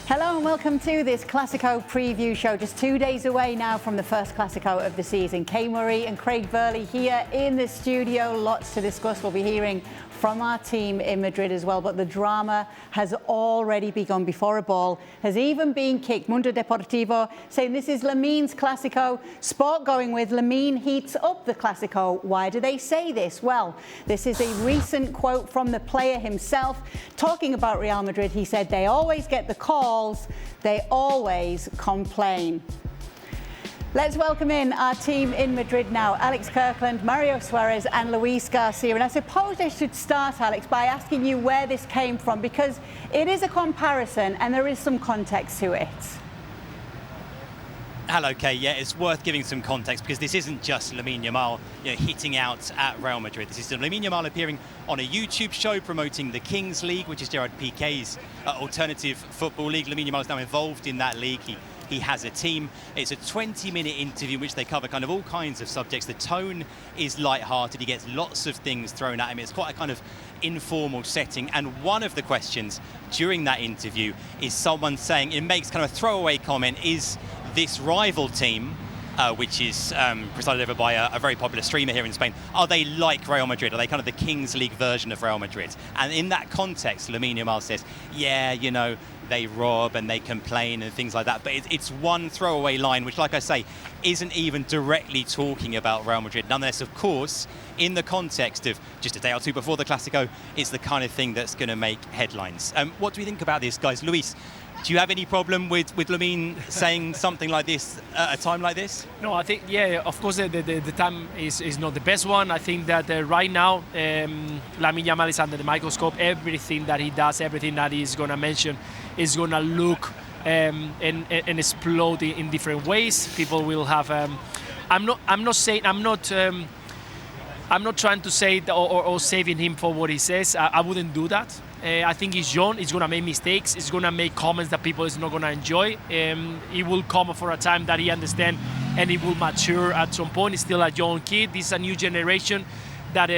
Hello and welcome to this Clásico preview show. Just 2 days away now from the first Clásico of the season. Kay Murray and Craig Burley here in the studio. Lots to discuss. We'll be hearing from our team in Madrid as well. But the drama has already begun before a ball has even been kicked. Mundo Deportivo saying this is Lamine's Clásico. Sport going with Lamine heats up the Clásico. Why do they say this? Well, this is a recent quote from the player himself. Talking about Real Madrid, he said they always get the calls, they always complain. Let's welcome in our team in Madrid now. Alex Kirkland, Mario Suarez and Luis Garcia. And I suppose I should start, Alex, by asking you where this came from, because it is a comparison and there is some context to it. Hello, Kay. Yeah, it's worth giving some context because this isn't just Lamine Yamal hitting out at Real Madrid. This is Lamine Yamal appearing on a YouTube show promoting the Kings League, which is Gerard Piqué's alternative football league. Lamine Yamal is now involved in that league. He has a team. It's a 20-minute interview in which they cover kind of all kinds of subjects. The tone is light-hearted. He gets lots of things thrown at him. It's quite a kind of informal setting. And one of the questions during that interview is someone saying, it makes kind of a throwaway comment, is this rival team, which is presided over by a very popular streamer here in Spain, are they like Real Madrid? Are they kind of the Kings League version of Real Madrid? And in that context, Lamine Yamal says, yeah, you know, they rob and they complain and things like that. But it's one throwaway line, which, like I say, isn't even directly talking about Real Madrid. Nonetheless, of course, in the context of just a day or two before the Clásico, it's the kind of thing that's going to make headlines. What do we think about this, guys? Luis, do you have any problem with Lamine saying something like this at a time like this? No, I think, yeah, of course, the time is not the best one. I think that right now, Lamine Yamal is under the microscope. Everything that he does, everything that he's going to mention is going to look and explode in different ways. People will have... I'm not trying to say or saving him for what he says. I wouldn't do that. I think he's young. He's going to make mistakes. He's going to make comments that people is not going to enjoy. He will come for a time that he understands and he will mature at some point. He's still a young kid. This is a new generation that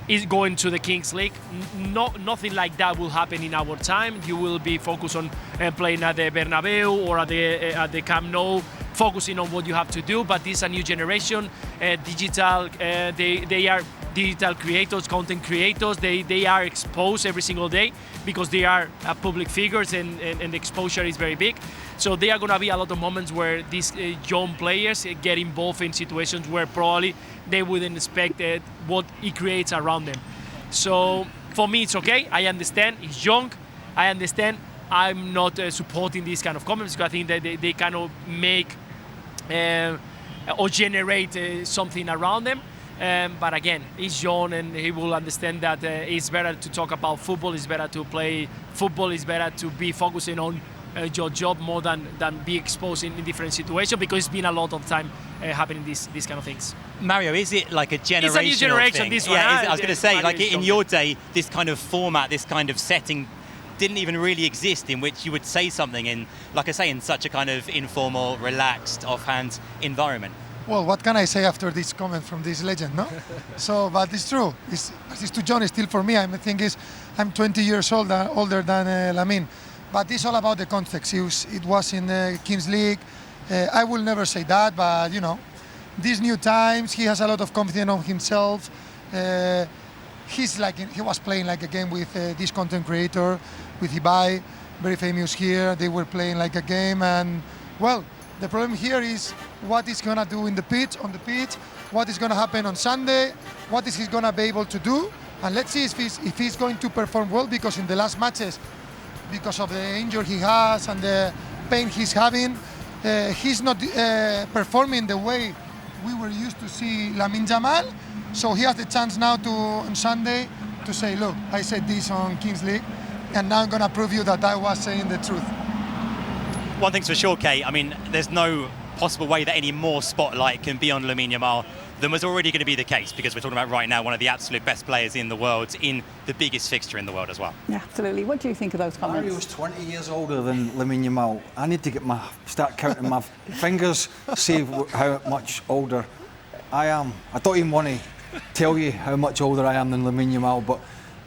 is going to the Kings League. Nothing like that will happen in our time. You will be focused on playing at the Bernabeu or at the Camp Nou, focusing on what you have to do. But this is a new generation, digital. They are digital creators, content creators. They are exposed every single day because they are public figures and the exposure is very big. So there are going to be a lot of moments where these young players get involved in situations where probably they wouldn't expect what he creates around them. So for me, it's okay. I understand. He's young. I understand. I'm not supporting these kind of comments because I think that they kind of make or generate something around them. But again, he's young and he will understand that it's better to talk about football, it's better to play football, it's better to be focusing on your job more than be exposed in different situations, because it's been a lot of time happening these kind of things. Mario, is it like a generational It's a new generation, thing? this one. Yeah, I was going to say, like in your day, this kind of format, this kind of setting didn't even really exist in which you would say something in, like I say, in such a kind of informal, relaxed, offhand environment. Well, what can I say after this comment from this legend, no? So, but it's true. It's too young still for me. I think I'm 20 years older than Lamine. But it's all about the context. It was in the Kings League. I will never say that, but you know, these new times, he has a lot of confidence on himself. He was playing like a game with this content creator, with Ibai, very famous here. They were playing like a game, and well, the problem here is what he's gonna do on the pitch, what is gonna happen on Sunday, what is he gonna be able to do, and let's see if he's going to perform well, because in the last matches, because of the injury he has and the pain he's having, he's not performing the way we were used to see Lamine Yamal. So he has the chance now on Sunday to say, look, I said this on Kings League, and now I'm gonna prove you that I was saying the truth. One thing's for sure, Kay, I mean, there's no possible way that any more spotlight can be on Lamine Yamal than was already going to be the case, because we're talking about right now one of the absolute best players in the world, in the biggest fixture in the world as well. Yeah, absolutely. What do you think of those comments? Mario's 20 years older than Lamine Yamal. I need to start counting my fingers, see how much older I am. I don't even want to tell you how much older I am than Lamine Yamal, but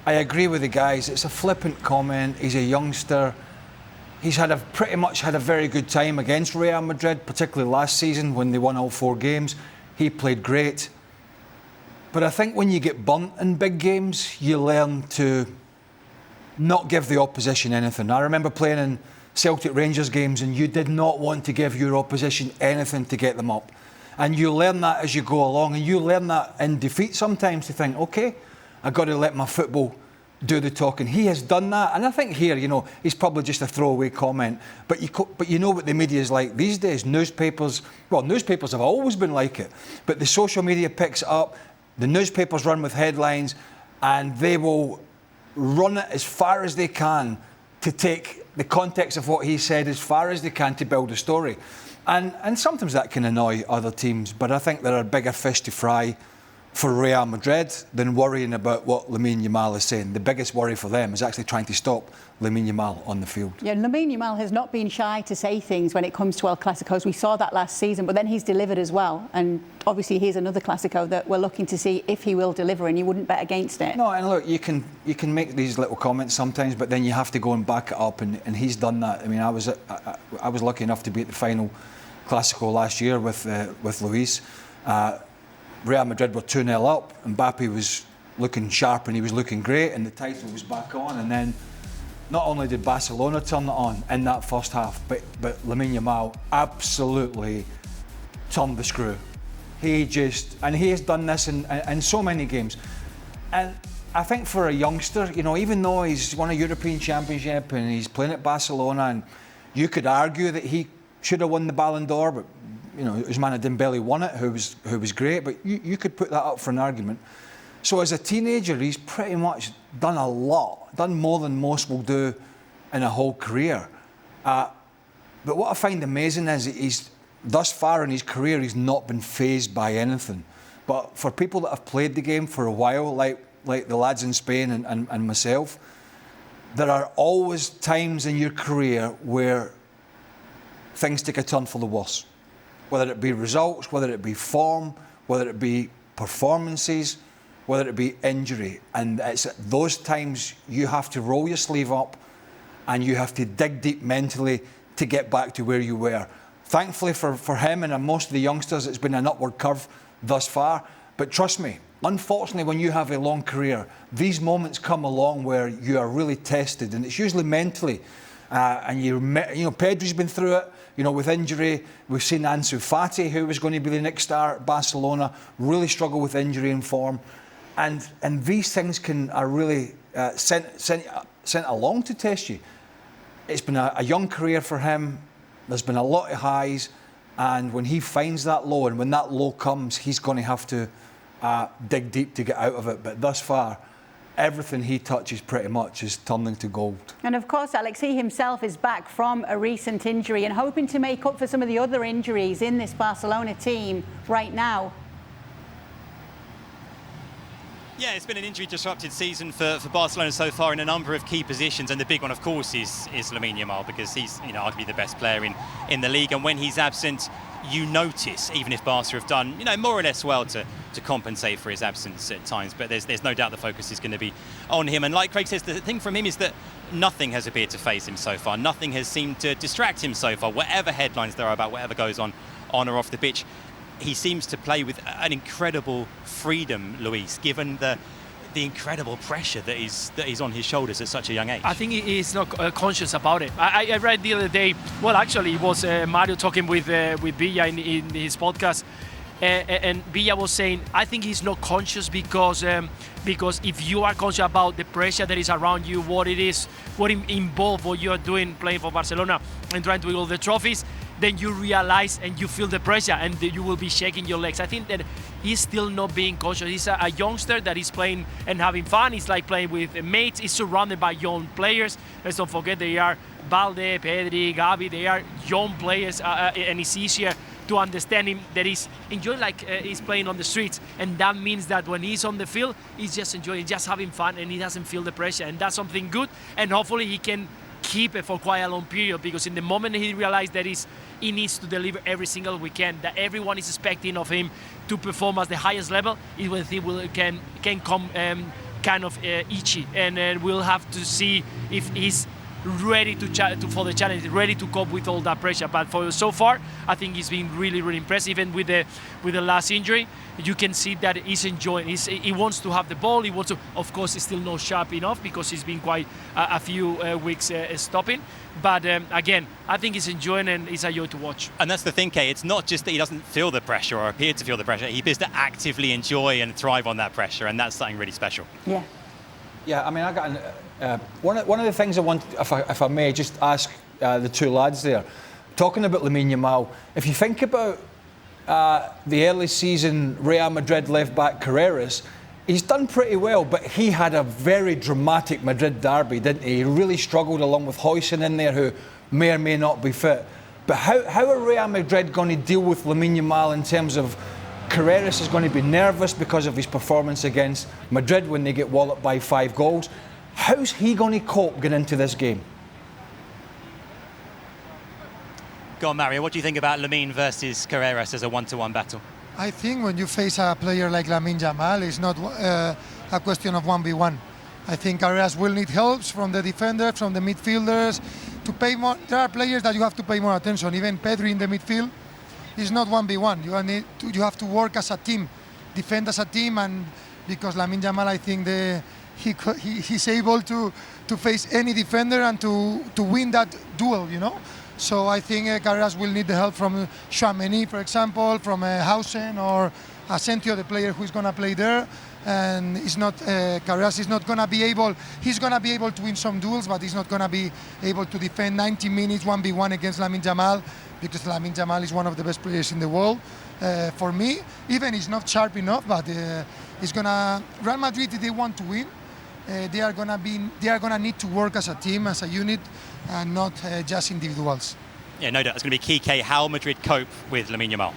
I agree with the guys. It's a flippant comment. He's a youngster. he's pretty much had a very good time against Real Madrid, particularly last season when they won all 4 games. He played great. But I think when you get burnt in big games, you learn to not give the opposition anything. I remember playing in Celtic Rangers games and you did not want to give your opposition anything to get them up. And you learn that as you go along, and you learn that in defeat sometimes to think, okay, I've got to let my football do the talking. He has done that, and I think here, he's probably just a throwaway comment, but you know what the media is like these days. Newspapers have always been like it, but the social media picks it up, the newspapers run with headlines, and they will run it as far as they can to take the context of what he said as far as they can to build a story. And sometimes that can annoy other teams, but I think there are bigger fish to fry for Real Madrid than worrying about what Lamine Yamal is saying. The biggest worry for them is actually trying to stop Lamine Yamal on the field. Yeah, Lamine Yamal has not been shy to say things when it comes to El Clásicos. We saw that last season, but then he's delivered as well. And obviously here's another Clásico that we're looking to see if he will deliver, and you wouldn't bet against it. No, and look, you can make these little comments sometimes, but then you have to go and back it up, and he's done that. I mean, I was lucky enough to be at the final Clásico last year with Luis. Real Madrid were 2-0 up. Mbappe was looking sharp and he was looking great, and the title was back on. And then not only did Barcelona turn it on in that first half, but Lamine Yamal absolutely turned the screw. He has done this in so many games. And I think for a youngster, even though he's won a European Championship and he's playing at Barcelona, and you could argue that he should have won the Ballon d'Or, but Ousmane Dembele won it, who was great, but you could put that up for an argument. So as a teenager, he's pretty much done a lot, done more than most will do in a whole career. But what I find amazing is he's thus far in his career, he's not been fazed by anything. But for people that have played the game for a while, like the lads in Spain and myself, there are always times in your career where things take a turn for the worse. Whether it be results, whether it be form, whether it be performances, whether it be injury. And it's at those times you have to roll your sleeve up and you have to dig deep mentally to get back to where you were. Thankfully for him and most of the youngsters, it's been an upward curve thus far. But trust me, unfortunately, when you have a long career, these moments come along where you are really tested, and it's usually mentally. And Pedri's been through it, with injury. We've seen Ansu Fati, who was going to be the next star at Barcelona, really struggle with injury and form. And these things are really sent along to test you. It's been a young career for him. There's been a lot of highs, and when he finds that low, and when that low comes, he's going to have to dig deep to get out of it. But thus far, everything he touches pretty much is turning to gold. And of course, Alex, he himself is back from a recent injury and hoping to make up for some of the other injuries in this Barcelona team right now. Yeah, it's been an injury-disrupted season for Barcelona so far in a number of key positions, and the big one, of course, is Lamine Yamal, because he's arguably the best player in the league, and when he's absent, you notice, even if Barca have done more or less well to compensate for his absence at times, but there's no doubt the focus is going to be on him. And like Craig says, the thing from him is that nothing has appeared to faze him so far. Nothing has seemed to distract him so far. Whatever headlines there are about whatever goes on or off the pitch, he seems to play with an incredible freedom, Luis, given the incredible pressure that is on his shoulders at such a young age. I think he's not conscious about it. I read the other day, well, actually, it was Mario talking with Villa in his podcast, and Villa was saying, I think he's not conscious because if you are conscious about the pressure that is around you, what involved what you are doing playing for Barcelona and trying to win all the trophies, then you realize and you feel the pressure and you will be shaking your legs. I think that he's still not being conscious. He's a youngster that is playing and having fun. He's like playing with mates. He's surrounded by young players. Let's not forget they are Balde, Pedri, Gavi. They are young players, and it's easier to understand him that he's enjoying like he's playing on the streets. And that means that when he's on the field, he's just enjoying, just having fun, and he doesn't feel the pressure. And that's something good. And hopefully he can keep it for quite a long period, because in the moment he realized that he needs to deliver every single weekend, that everyone is expecting of him to perform at the highest level, is when he can come kind of itchy, and we'll have to see if he's ready for the challenge, ready to cope with all that pressure. But for so far, I think he's been really, really impressive. Even with the last injury, you can see that he's enjoying. He wants to have the ball. He wants to, of course, he's still not sharp enough because he's been quite a few weeks stopping. But again, I think he's enjoying and it's a joy to watch. And that's the thing, Kay. It's not just that he doesn't feel the pressure or appear to feel the pressure. He appears to actively enjoy and thrive on that pressure, and that's something really special. Yeah. Yeah, I mean, I got one of the things I want, if I may, just ask the two lads there, talking about Lamine Yamal. If you think about the early season Real Madrid left-back Carreras, he's done pretty well, but he had a very dramatic Madrid derby, didn't he? He really struggled along with Huijsen in there, who may or may not be fit. But how are Real Madrid going to deal with Lamine Yamal in terms of Carreras is going to be nervous because of his performance against Madrid when they get walloped by 5 goals? How's he going to cope getting into this game? Go on, Mario. What do you think about Lamine versus Carreras as a one-to-one battle? I think when you face a player like Lamine Yamal, it's not a question of 1v1. I think Carreras will need help from the defenders, from the midfielders, to pay more. There are players that you have to pay more attention. Even Pedri in the midfield is not 1v1. You have to work as a team, defend as a team, and because Lamine Yamal, I think he's able to face any defender and to win that duel, you know. So I think Carreras will need the help from Tchouaméni, for example, from Huijsen or Asensio, the player who is going to play there. And Carreras is not going to be able. He's going to be able to win some duels, but he's not going to be able to defend 90 minutes 1v1 against Lamine Yamal, because Lamine Yamal is one of the best players in the world. For me, even he's not sharp enough, but he's gonna. Real Madrid, if they want to win, they are gonna need to work as a team, as a unit, and not just individuals. Yeah, no doubt. It's going to be key, Kay, how Madrid cope with Lamine Yamal.